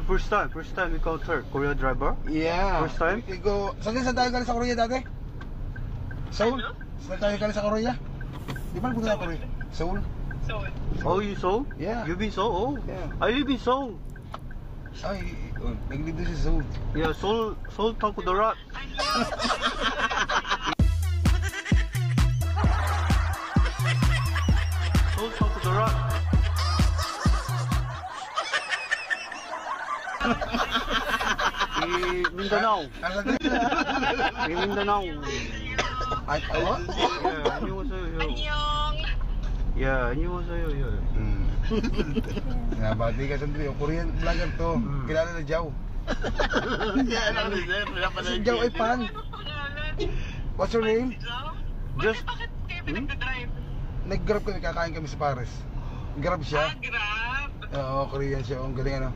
First time encounter Korean driver? Yeah. First time? We go... Saan tayo galing sa Korea dati? Seoul? Saan tayo galing sa Korea? Di ba nagpunta sa Korea? Seoul? Seoul. Oh, you Seoul? Yeah. You been Seoul? Oh. Yeah. I live in Seoul. Ay, nag-live doon sa Seoul. Yeah, Seoul Taco the Rock. Seoul Taco the Rock. Mindanao. Mindanao. Ay, oh? Yeah, 안녕하세요. Annyeong. Yeah, 안녕하세요. Nabati ka sandali, yung Korean vlogger to. Kilala na Jow. Si Jow ay fan. What's your name? Just Bakit kayo pinagdadrive? Nag-grab kami, kakain kami sa Paris. Grab siya. Grab. Oo, Korean siya. Ang galing ano.